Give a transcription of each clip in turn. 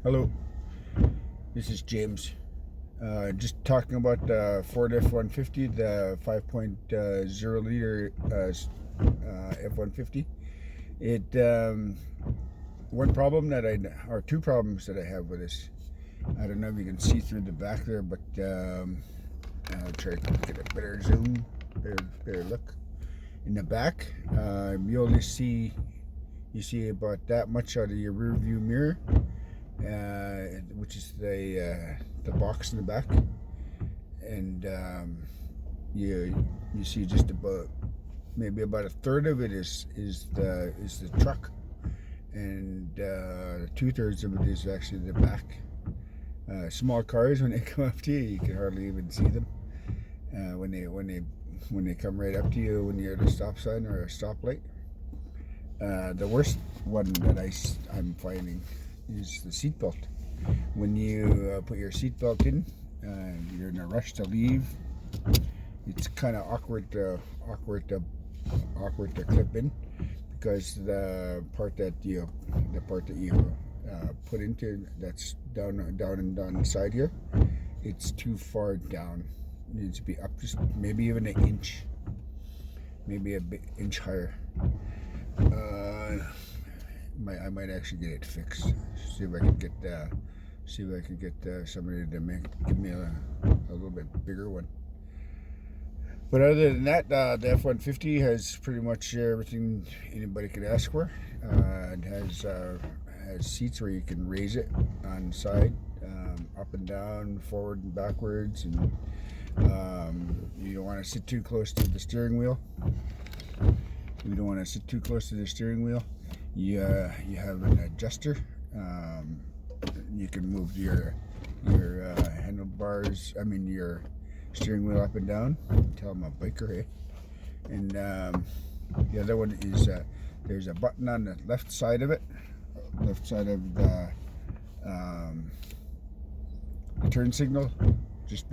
Hello, this is James. Just talking about the Ford F-150, the 5.0 liter F-150. It one problem that or two problems that I have with this. I don't know if you can see through the back there, but I'll try to get a better zoom, better look. In the back, you only see about that much out of your rear view mirror. Which is the box in the back, and you see just about maybe about a third of it is the truck, and 2/3 of it is actually the back. Small cars, when they come up to you, you can hardly even see them. When they come right up to you when you're at a stop sign or a stoplight. The worst one that I'm finding is the seatbelt. When you put your seatbelt in, you're in a rush to leave. It's kind of awkward to clip in, because the part that you put into, that's down and inside here, it's too far down. It needs to be up just maybe even an inch, maybe a bit inch higher. I might actually get it fixed. See if I can get somebody to give me a little bit bigger one. But other than that, the F-150 has pretty much everything anybody could ask for. It has seats where you can raise it on the side, up and down, forward and backwards, and you don't want to sit too close to the steering wheel. You don't want to sit too close to the steering wheel. You have an adjuster. You can move your handlebars. Your steering wheel up and down. Tell I'm a biker, eh? And the other one is there's a button on the left side of it, left side of the turn signal, just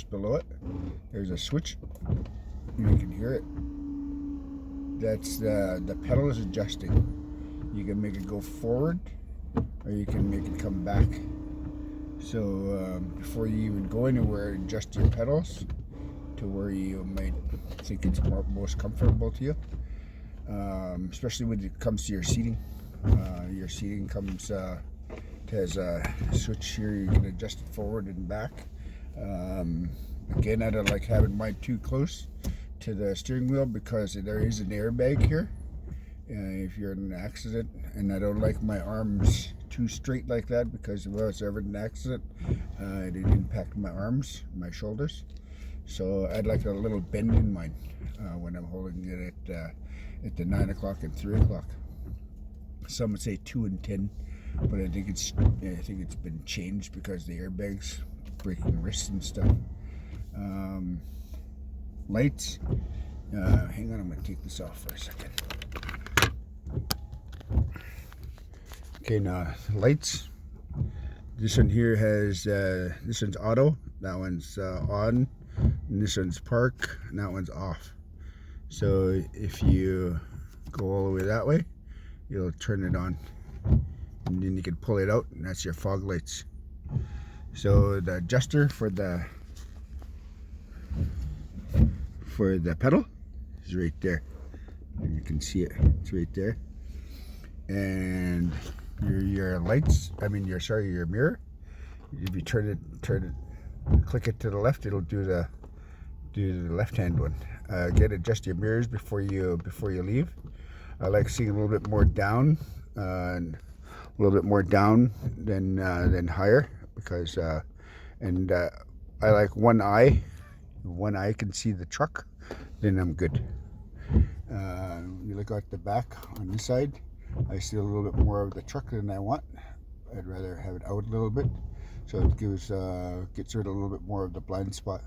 below it. There's a switch. You can hear it. That's the pedal is adjusting. You can make it go forward, or you can make it come back. So before you even go anywhere, adjust your pedals to where you might think it's most comfortable to you. Especially when it comes to your seating. Your seating has a switch here. You can adjust it forward and back. Again, I don't like having mine too close to the steering wheel, because there is an airbag here if you're in an accident, and I don't like my arms too straight like that, because if I was ever in an accident, it would impact my arms, my shoulders. So I'd like a little bend in mine when I'm holding it at the 9 o'clock and 3 o'clock. Some would say 2 and 10, but I think it's been changed because the airbags breaking wrists and stuff. Lights. Hang on, I'm going to take this off for a second. Okay, now lights. This one here has this one's auto, that one's on, and this one's park, and that one's off. So if you go all the way that way, you'll turn it on, and then you can pull it out, and that's your fog lights. So the adjuster for the pedal is right there, and you can see it. It's right there. And your lights, your mirror, if you turn it, click it to the left, it'll do the left hand one. Again, adjust your mirrors before you leave. I like seeing a little bit more down, than higher, because I like one eye. One eye can see the truck, then I'm good. You look at the back on this side, I see a little bit more of the truck than I want. I'd rather have it out a little bit, so it gets rid of a little bit more of the blind spot.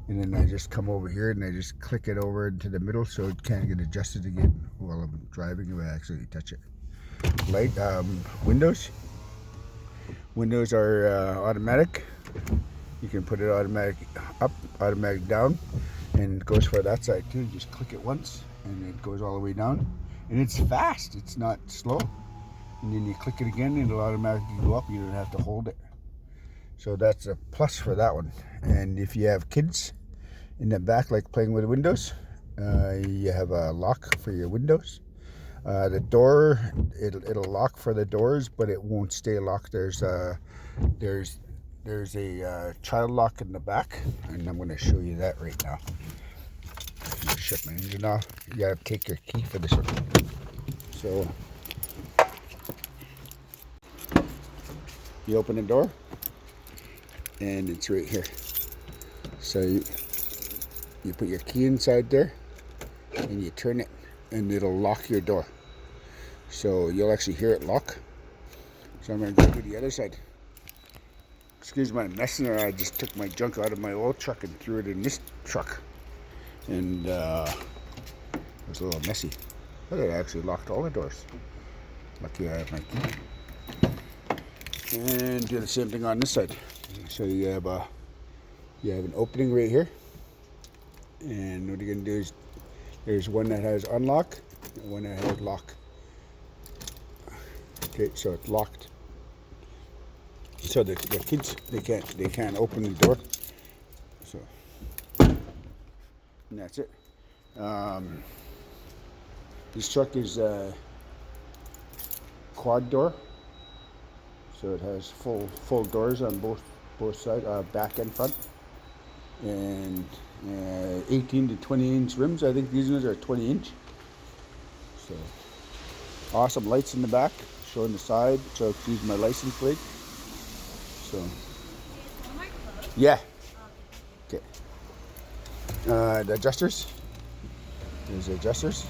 And then I just come over here and I just click it over into the middle, so it can't get adjusted again while I'm driving if I actually touch it. Light, windows. Windows are automatic. You can put it automatic up, automatic down, and it goes for that side too. You just click it once and it goes all the way down, and it's fast. It's not slow. and then you click it again and it'll automatically go up. You don't have to hold it. So that's a plus for that one. And if you have kids in the back like playing with windows, you have a lock for your windows. The door, it'll lock for the doors, but it won't stay locked. There's a child lock in the back, and I'm going to show you that right now. Shut my engine off. You gotta take your key for this one. So you open the door, and it's right here. So you put your key inside there, and you turn it, and it'll lock your door. So you'll actually hear it lock. So I'm going to go to the other side. Excuse my mess there. I just took my junk out of my old truck and threw it in this truck. And it was a little messy. But it actually locked all the doors. Lucky I have my key. And do the same thing on this side. So you have an opening right here. And what you're going to do is there's one that has unlock and one that has lock. Okay, so it's locked. So the kids they can't open the door. So and that's it. This truck is quad door, so it has full doors on both sides, back and front, and 18 to 20 inch rims. I think these ones are 20 inch. So awesome lights in the back showing the side, so it's using my license plate. So yeah, okay. The adjusters. There's the adjusters.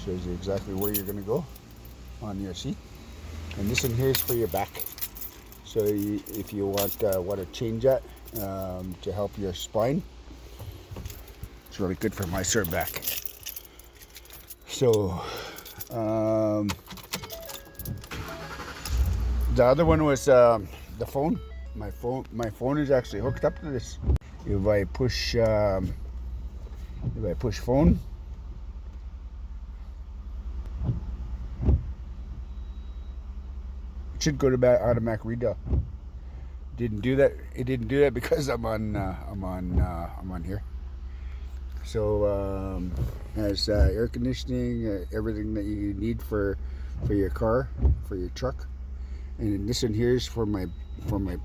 Shows you exactly where you're going to go on your seat. And this one here is for your back. So if you want to change that to help your spine, it's really good for my sore back. So the other one was the phone. My phone is actually hooked up to this. If I push phone, it should go to automatic redial. Didn't do that. It didn't do that because I'm on here. So has air conditioning, everything that you need for your car, for your truck. And this one here is for my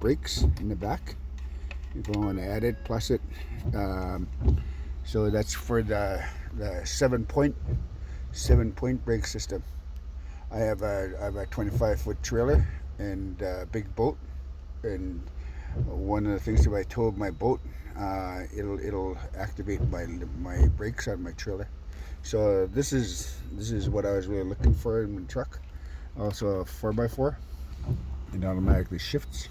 brakes in the back. If I want to add it, plus it. So that's for the 7-point brake system. I have a 25-foot trailer and a big boat, and one of the things that I told my boat, it'll activate my brakes on my trailer. So this is what I was really looking for in the truck. Also a 4x4. It automatically shifts,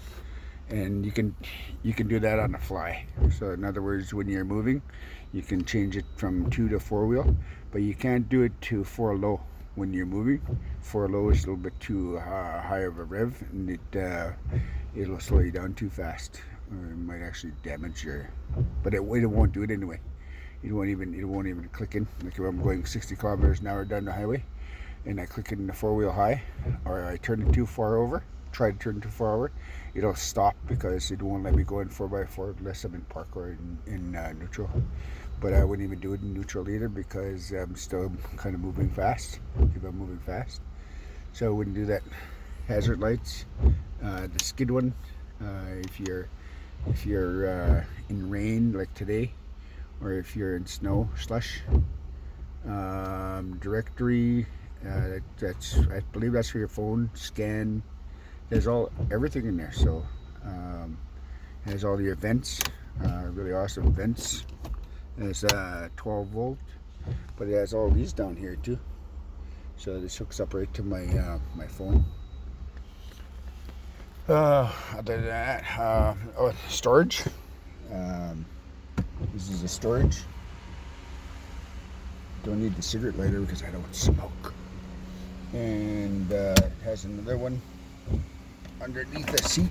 and you can do that on the fly. So in other words, when you're moving, you can change it from 2 to 4 wheel, but you can't do it to 4 low when you're moving. 4 low is a little bit too high of a rev, and it'll slow you down too fast, or it might actually damage your. But it won't do it anyway. It won't even click in. Like if I'm going 60 kilometers an hour down the highway, and I click it in the 4-wheel high, or I turn it too far over. Try to turn too far over, it'll stop because it won't let me go in 4x4 unless I'm in park or in neutral. But I wouldn't even do it in neutral either because I'm still kind of moving fast. If I'm moving fast, so I wouldn't do that. Hazard lights, the skid one. If you're in rain like today, or if you're in snow slush. Directory. I believe that's for your phone. Scan. There's everything in there. So it has all your vents, really awesome vents. It's 12 volt, but it has all these down here too. So this hooks up right to my phone. Other than that, storage. This is a storage. Don't need the cigarette lighter because I don't smoke. And it has another one underneath the seat.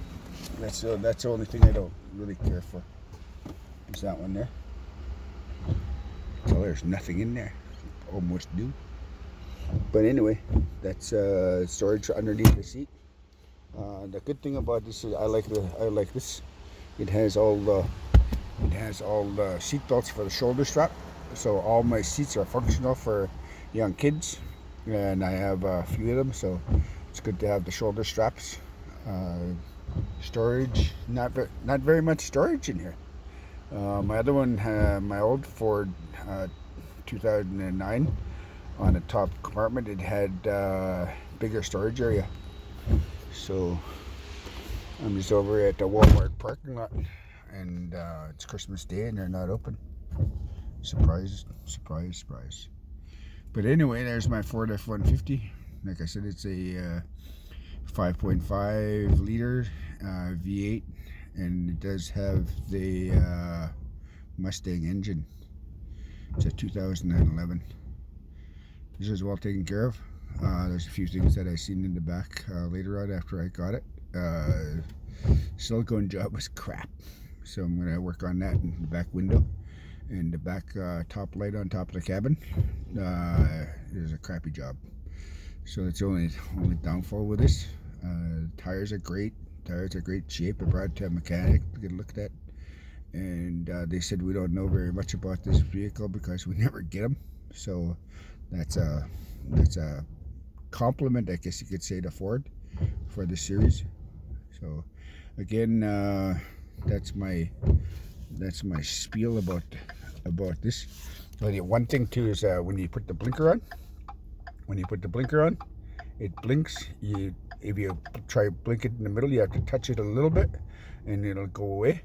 That's the only thing I don't really care for. Is that one there? So there's nothing in there. Almost new. But anyway, that's storage underneath the seat. The good thing about this is I like this. It has all the seat belts for the shoulder strap, so all my seats are functional for young kids, and I have a few of them, so it's good to have the shoulder straps. Storage, not very much storage in here. My other one, my old Ford 2009, on the top compartment it had bigger storage area. So I'm just over at the Walmart parking lot, and it's Christmas Day and they're not open. Surprise, surprise, surprise. But anyway, there's my Ford F-150. Like I said, it's a 5.5 liter V8, and it does have the Mustang engine. It's a 2011. This is well taken care of. There's a few things that I seen in the back later on after I got it. Silicone job was crap, so I'm going to work on that in the back window. And the back top light on top of the cabin is a crappy job. So it's only downfall with this. Tires are great. Tires are great shape. I brought it to a mechanic to get looked at, and they said we don't know very much about this vehicle because we never get them. So that's a compliment, I guess you could say, to Ford for this series. So again, that's my spiel about this. But one thing too is when you put the blinker on, it blinks. If you try to blink it in the middle, you have to touch it a little bit and it'll go away.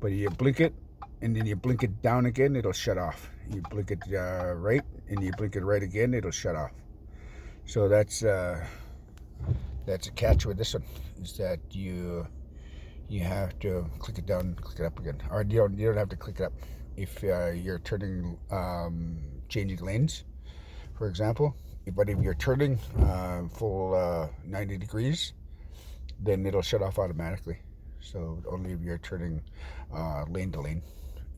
But you blink it and then you blink it down again, it'll shut off. You blink it right and you blink it right again, it'll shut off. So that's a catch with this one, is that you have to click it down and click it up again. Or you don't have to click it up. If you're turning, changing lanes, for example. But if you're turning full 90 degrees, then it'll shut off automatically. So only if you're turning lane to lane,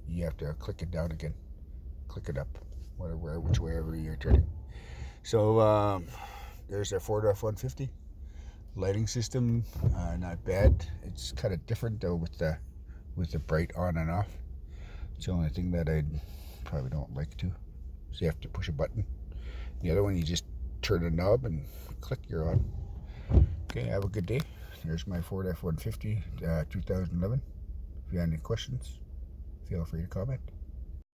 you have to click it down again, click it up, whichever you're turning. So there's a Ford F-150. Lighting system, not bad. It's kind of different though with the bright on and off. It's the only thing that I probably don't like to. So you have to push a button. The other one, you just turn a knob and click, you're on. Okay, have a good day. There's my Ford F-150 2011. If you have any questions, feel free to comment.